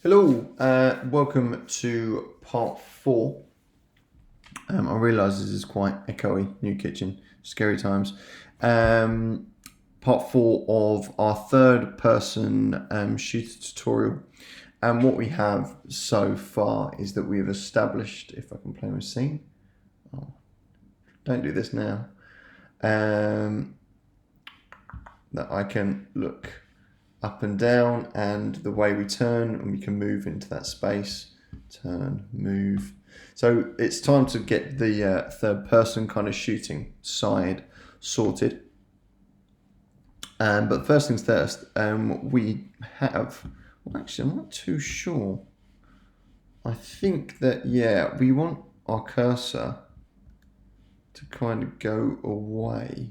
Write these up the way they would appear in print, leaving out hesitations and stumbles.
Hello, welcome to part 4. I realise this is quite echoey, new kitchen, scary times. Part 4 of our third person shooter tutorial. And what we have so far is that we have established, if I can play my scene, don't do this now, that I can look up and down, and the way we turn, and we can move into that space, turn, move. So it's time to get the third person kind of shooting side sorted. But first things first, we have, well, actually I'm not too sure. I think that, yeah, we want our cursor to kind of go away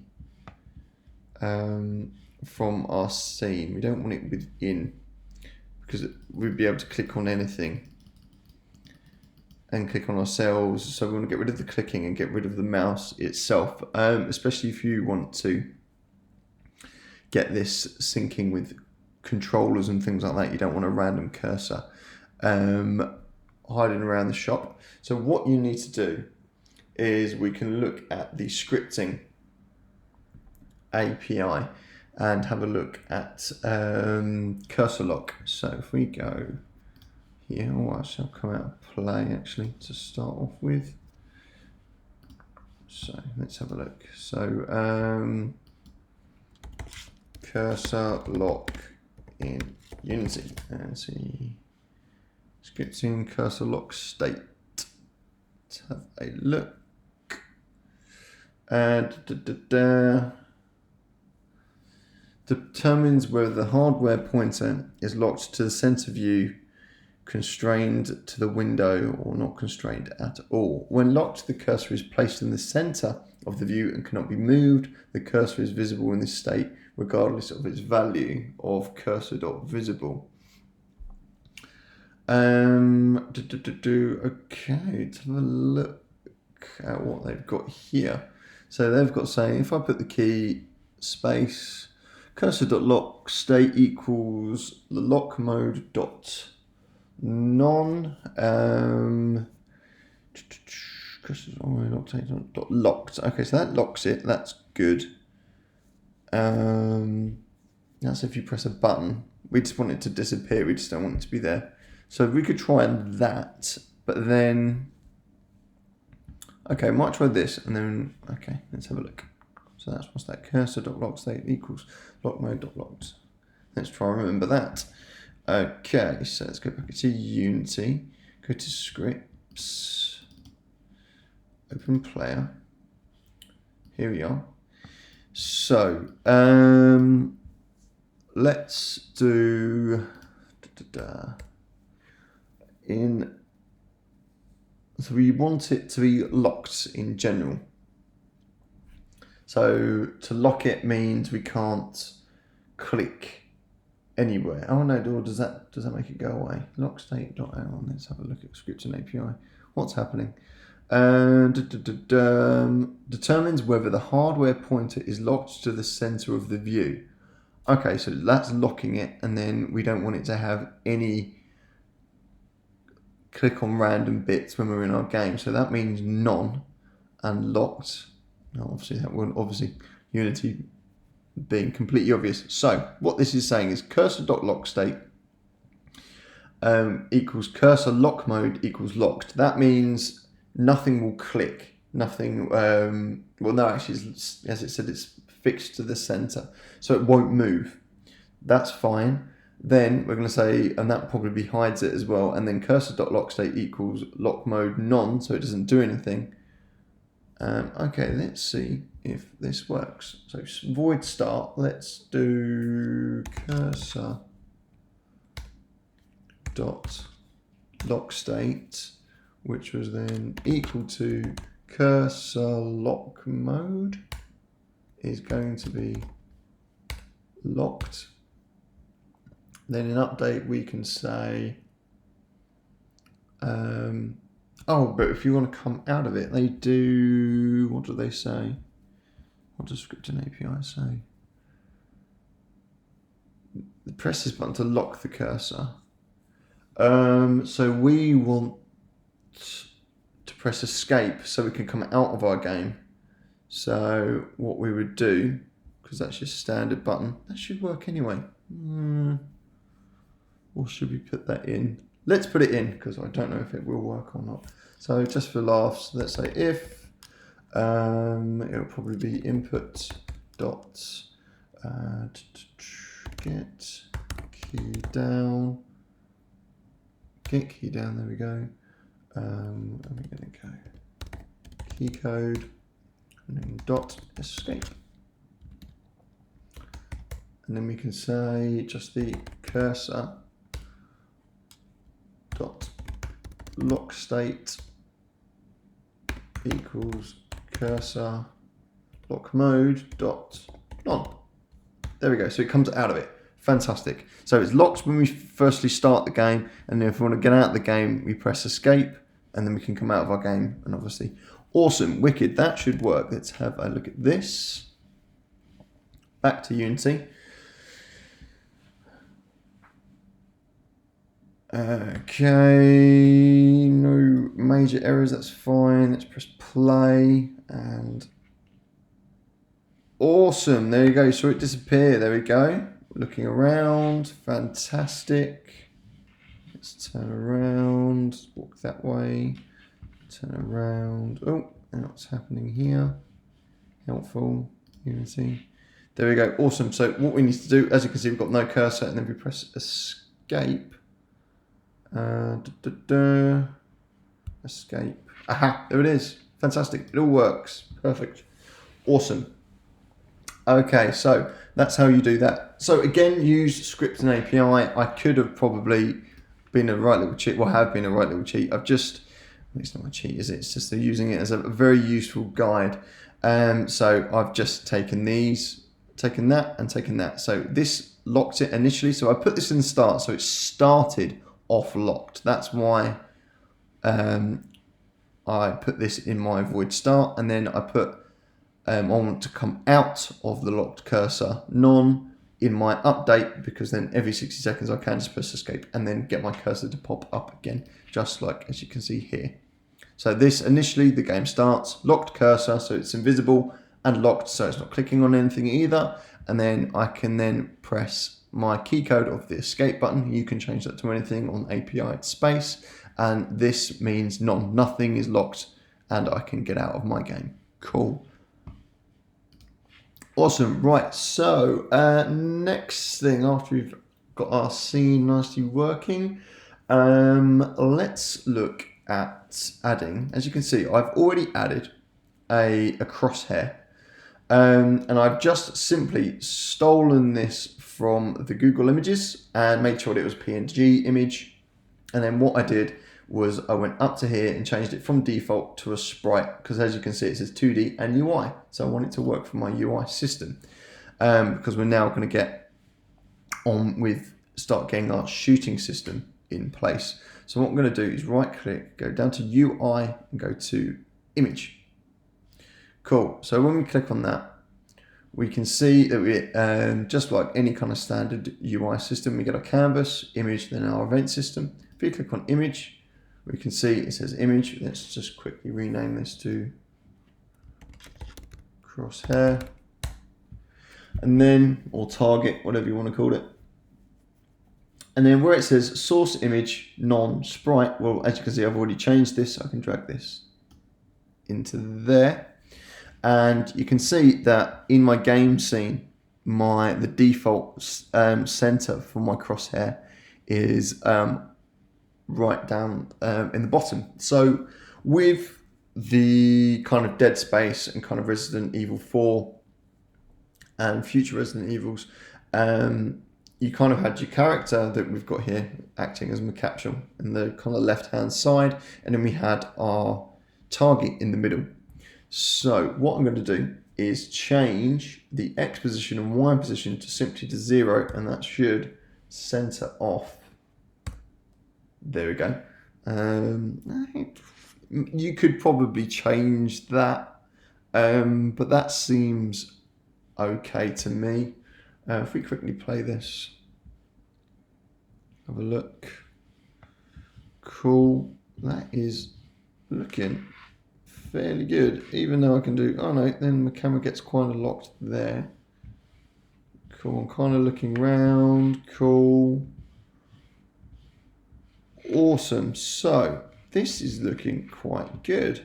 from our scene. We don't want it within, because we'd be able to click on anything and click on ourselves. So we want to get rid of the clicking and get rid of the mouse itself, especially if you want to get this syncing with controllers and things like that. You don't want a random cursor hiding around the shop. So what you need to do is we can look at the scripting API and have a look at cursor lock. So if we go here, I shall come out of play actually to start off with. So let's have a look. So cursor lock in Unity, and see scripting cursor lock state. Let's have a look. And determines whether the hardware pointer is locked to the center view, constrained to the window, or not constrained at all. When locked, the cursor is placed in the center of the view and cannot be moved. The cursor is visible in this state regardless of its value of cursor.visible. Okay, let's have a look at what they've got here. So they've got saying, if I put the key space cursor.lock state equals the lock mode dot non cursor dot locked. Okay, so that locks it. That's good. That's if you press a button. We just want it to disappear. We just don't want it to be there. So we could try that, but then okay, might try this, and then okay, let's have a look. So that's what's that, cursor.lock state equals lock mode.locked. Let's try and remember that. Okay, so let's go back to Unity, go to scripts, open player. Here we are. So let's do so we want it to be locked in general. So to lock it means we can't click anywhere. Oh no, or does that make it go away? Lock state dot on. Let's have a look at scripting API. What's happening? Determines whether the hardware pointer is locked to the center of the view. Okay, so that's locking it, and then we don't want it to have any click on random bits when we're in our game. So that means none and locked. Now, obviously, that wouldn't, obviously, Unity being completely obvious. So what this is saying is cursor.lock state equals cursor lock mode equals locked. That means nothing will click. Nothing, well, no, actually, as it said, it's fixed to the center. So it won't move. That's fine. Then we're going to say, and that probably hides it as well, and then cursor.lock state equals lock mode none, so it doesn't do anything. Okay, let's see if this works. So void start, let's do cursor dot lock state, which was then equal to cursor lock mode is going to be locked. Then in update we can say oh, but if you want to come out of it, they do, what do they say? What does scripting API say? Press this button to lock the cursor. So we want to press escape so we can come out of our game. So what we would do, because that's your standard button, that should work anyway. Or should we put that in? Let's put it in, because I don't know if it will work or not. So just for laughs, let's say if, it'll probably be input dot get key down. Get key down, there we go. And we're going to go key code and then dot escape. And then we can say just the cursor dot lock state equals cursor lock mode dot none. There we go. So it comes out of it. Fantastic. So it's locked when we firstly start the game, and then if we want to get out of the game, we press escape, and then we can come out of our game. And obviously, awesome, wicked. That should work. Let's have a look at this. Back to Unity. Okay, no major errors. That's fine. Let's press play and. Awesome, there you go, saw it disappear, there we go. Looking around, fantastic. Let's turn around, walk that way, turn around. Oh, and what's happening here? Helpful, Unity. There we go, awesome. So what we need to do, as you can see, we've got no cursor, and then we press escape. Escape. Aha, there it is. Fantastic, it all works, perfect, awesome. Okay, so that's how you do that. So again, use script and API. I could have probably been a right little cheat, well, have been a right little cheat. It's not a cheat, is it? It's just using it as a very useful guide. So I've just taken these, taken that, and taken that. So this locked it initially. So I put this in the start, so it started off locked. That's why I put this in my void start, and then I put I want to come out of the locked cursor none in my update, because then every 60 seconds I can just press escape and then get my cursor to pop up again, just like as you can see here. So this initially the game starts, locked cursor so it's invisible, and locked so it's not clicking on anything either, and then I can then press my key code of the escape button. You can change that to anything on API space, and this means nothing is locked and I can get out of my game. Cool. Awesome, right, so next thing after we've got our scene nicely working, let's look at adding. As you can see, I've already added a crosshair, and I've just simply stolen this from the Google Images and made sure that it was PNG image, and then what I did was I went up to here and changed it from default to a sprite, because as you can see it says 2D and UI, so I want it to work for my UI system, because we're now going to get on with start getting our shooting system in place. So what I'm going to do is right click, go down to UI and go to image. Cool, so when we click on that, we can see that we just like any kind of standard UI system, we get our canvas, image, then our event system. If we click on image, we can see it says image. Let's just quickly rename this to Crosshair, and then, or target, whatever you want to call it. And then where it says source image non-sprite, well, as you can see, I've already changed this. I can drag this into there, and you can see that in my game scene, the default center for my crosshair is right down in the bottom. So with the kind of Dead Space and kind of Resident Evil 4 and future Resident Evils, you kind of had your character that we've got here acting as McCaption in the kind of left hand side, and then we had our target in the middle. So what I'm going to do is change the X position and Y position to simply to 0, and that should center off. There we go. You could probably change that, but that seems okay to me. If we quickly play this, have a look. Cool. That is looking fairly good. Even though I can do, oh no, then the camera gets kind of locked there. Cool, I'm kind of looking round. Cool. Awesome. So this is looking quite good.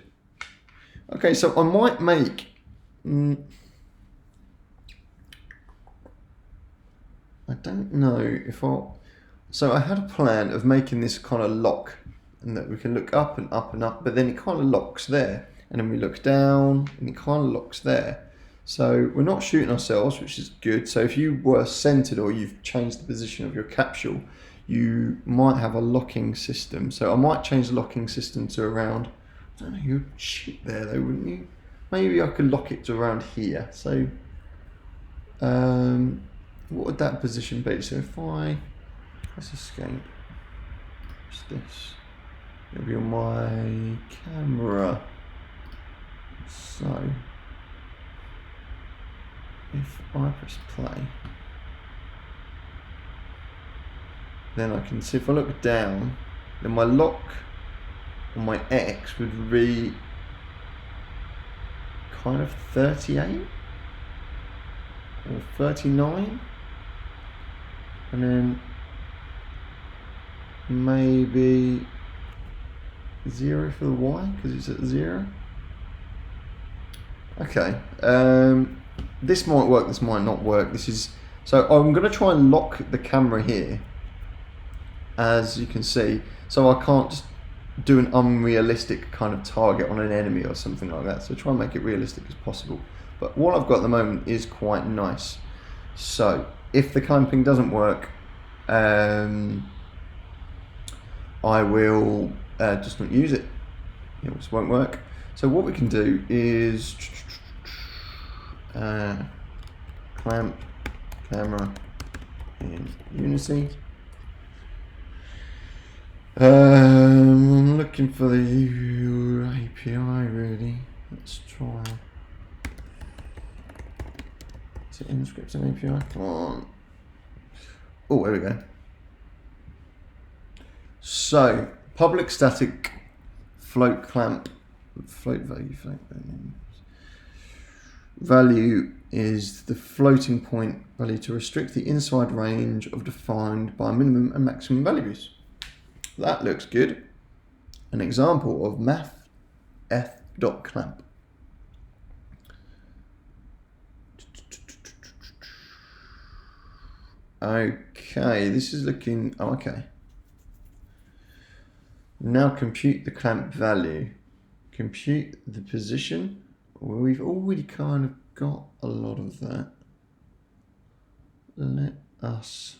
Okay, so I might make I don't know if so I had a plan of making this kind of lock, and that we can look up and up and up, but then it kind of locks there, and then we look down and it kind of locks there. So we're not shooting ourselves, which is good. So if you were centered or you've changed the position of your capsule, you might have a locking system. So I might change the locking system to around, I don't know, you'd shoot there though, wouldn't you? Maybe I could lock it to around here. So what would that position be? So if let's escape. What's this? It'll be on my camera. So if I press play, then I can see if I look down, then my lock on my X would be kind of 38 or 39, and then maybe 0 for the Y because it's at 0. Okay, this might work, this might not work. This is, so I'm going to try and lock the camera here, as you can see, so I can't just do an unrealistic kind of target on an enemy or something like that. So try and make it realistic as possible. But what I've got at the moment is quite nice. So if the clamping doesn't work, I will just not use it. It just won't work. So what we can do is clamp camera in Unity. I'm looking for the API really. Let's try. Is it in scripts and API? Come on. Oh, there we go. So public static float clamp, float value is the floating point value to restrict the inside range of defined by minimum and maximum values. That looks good. An example of math.f.clamp. Okay, this is looking, oh, okay. Now compute the clamp value. Compute the position. Well, we've already kind of got a lot of that. Let us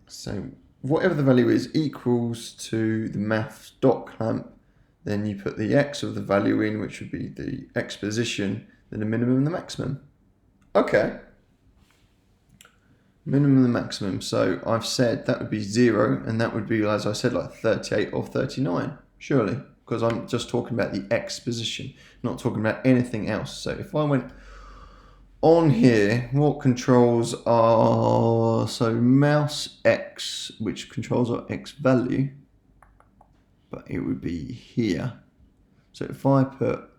so whatever the value is equals to the math.clamp, then you put the x of the value in, which would be the x position, then the minimum and the maximum. Okay. Minimum and the maximum. So I've said that would be 0, and that would be, as I said, like 38 or 39, surely, because I'm just talking about the x position, not talking about anything else. So if I went on here, what controls are, so mouse X, which controls our X value, but it would be here. So if I put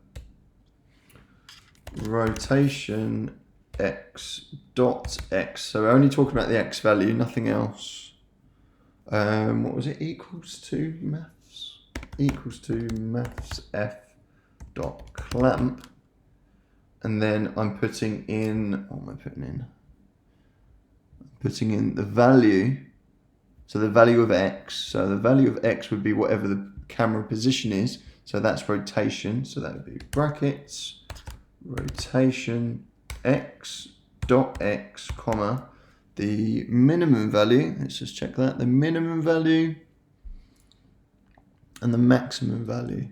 rotation X dot X, so we're only talking about the X value, nothing else. What was it, equals to maths? Equals to maths F dot clamp. And then I'm putting in, what am I putting in? I'm putting in the value, so the value of X. So the value of X would be whatever the camera position is. So that's rotation. So that would be brackets, rotation X dot X, comma, the minimum value. Let's just check that. The minimum value and the maximum value.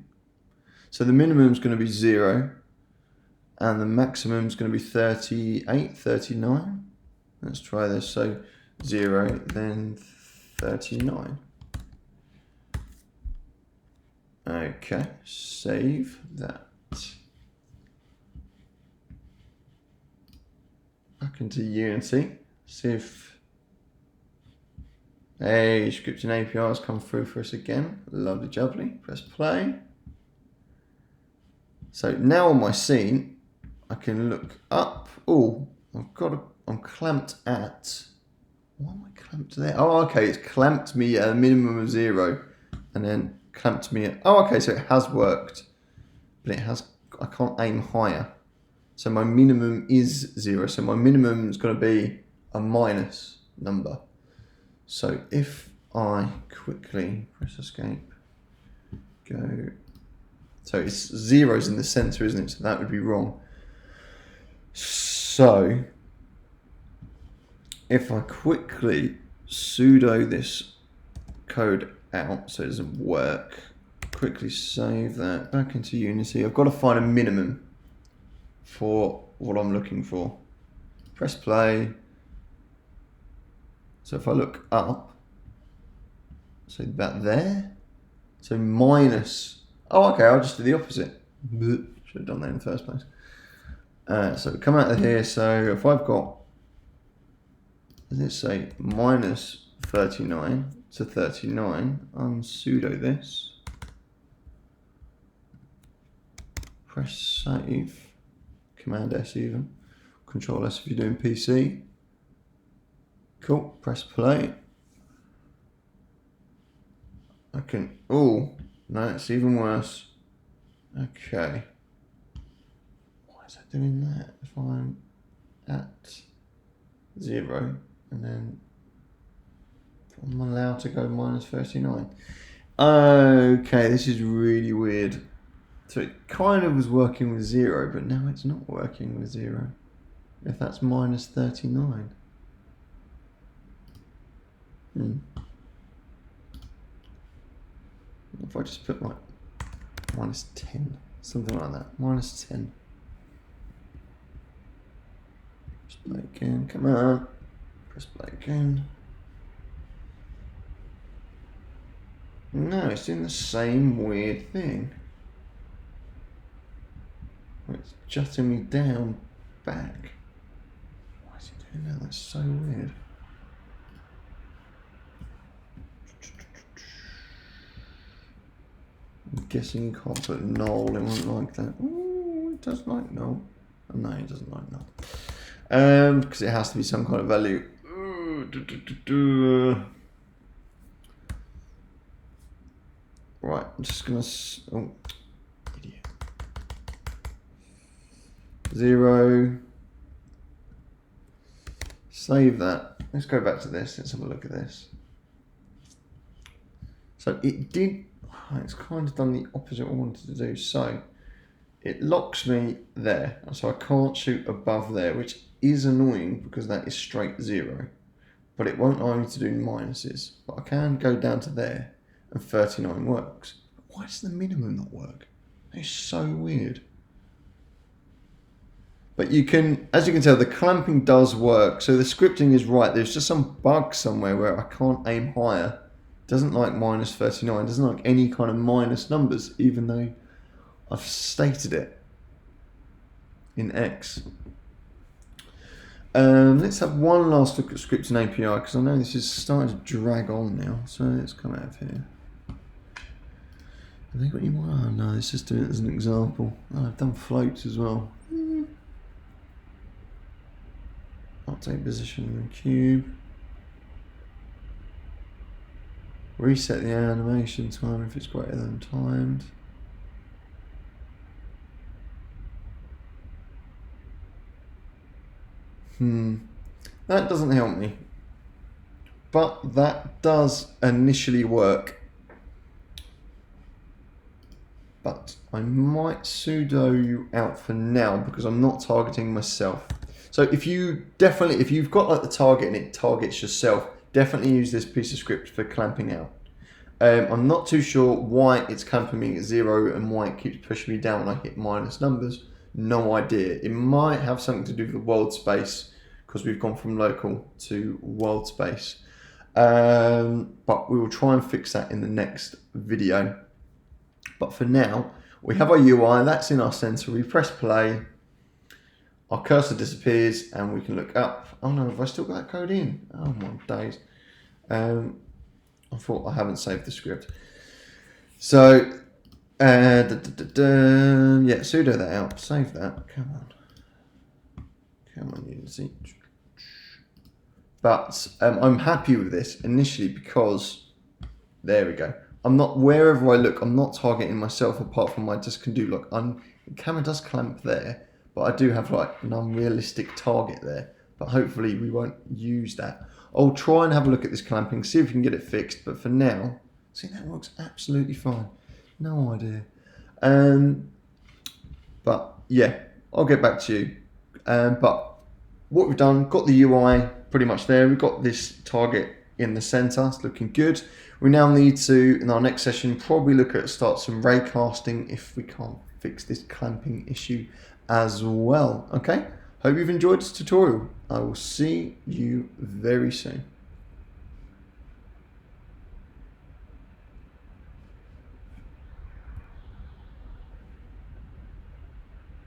So the minimum is going to be 0. And the maximum is going to be 38, 39. Let's try this. So 0, then 39. Okay, save that. back into Unity, see if, hey, scripting APIs come through for us again. Lovely jubbly, press play. So now on my scene, I can look up. Oh, I'm clamped at, why am I clamped there? Oh, okay, it's clamped me at a minimum of 0 and then clamped me at, oh, okay, so it has worked, but I can't aim higher. So my minimum is 0. So my minimum is going to be a minus number. So if I quickly press escape, go, so it's 0's in the center, isn't it? So that would be wrong. So if I quickly sudo this code out so it doesn't work, quickly save that back into Unity. I've got to find a minimum for what I'm looking for. Press play. So if I look up, so that there, so minus, oh okay, I'll just do the opposite. Should have done that in the first place. So come out of here, so if I've got, let's say minus 39 to 39, unsudo this, press save, Command S even, Control S if you're doing PC. Cool, press play. I can, oh, no, it's even worse. Okay. Why is that doing that? If I'm at 0 and then I'm allowed to go minus 39. Okay, this is really weird. So it kind of was working with 0, but now it's not working with 0. If that's minus 39. If I just put like minus 10, something like that, minus 10. Press play again, come on, press play again. No, it's doing the same weird thing. It's jutting me down back. Why is it doing that? That's so weird. I'm guessing you can't put null, it won't like that. Ooh, it does like null. Oh, no, it doesn't like null. Because it has to be some kind of value. Right, I'm just gonna, oh, idiot. 0. Save that. Let's go back to this. Let's have a look at this. So it did, it's kind of done the opposite of what I wanted to do. So it locks me there. So I can't shoot above there, which is annoying because that is straight 0. But it won't allow me to do minuses. But I can go down to there and 39 works. Why does the minimum not work? It's so weird. But you can, as you can tell, the clamping does work. So the scripting is right. There's just some bug somewhere where I can't aim higher. It doesn't like minus 39. It doesn't like any kind of minus numbers, even though I've stated it in X. Let's have one last look at scripting API because I know this is starting to drag on now. So let's come out of here. Have they got any more? Oh no, let's just do it as an example. Oh, I've done floats as well. Update position in the cube. Reset the animation time if it's greater than timed. That doesn't help me. But that does initially work. But I might sudo you out for now because I'm not targeting myself. So if you've got like the target and it targets yourself, definitely use this piece of script for clamping out. I'm not too sure why it's clamping me at 0 and why it keeps pushing me down when I hit minus numbers. No idea. It might have something to do with the world space because we've gone from local to world space. But we will try and fix that in the next video. But for now, we have our UI, that's in our center. We press play. our cursor disappears and we can look up. Oh no, have I still got that code in? Oh my days. I thought I haven't saved the script. So, yeah, sudo that out, save that. Come on, Unity. But I'm happy with this initially because there we go. I'm not, wherever I look, I'm not targeting myself apart from I just can do like, the camera does clamp there, but I do have like an unrealistic target there. But hopefully we won't use that. I'll try and have a look at this clamping, see if we can get it fixed. But for now, see, that works absolutely fine. No idea. But yeah, I'll get back to you. But what we've done, got the UI pretty much there. We've got this target in the center. It's looking good. We now need to, in our next session, probably look at start some ray casting if we can't fix this clamping issue as well. Okay. Hope you've enjoyed this tutorial. I will see you very soon.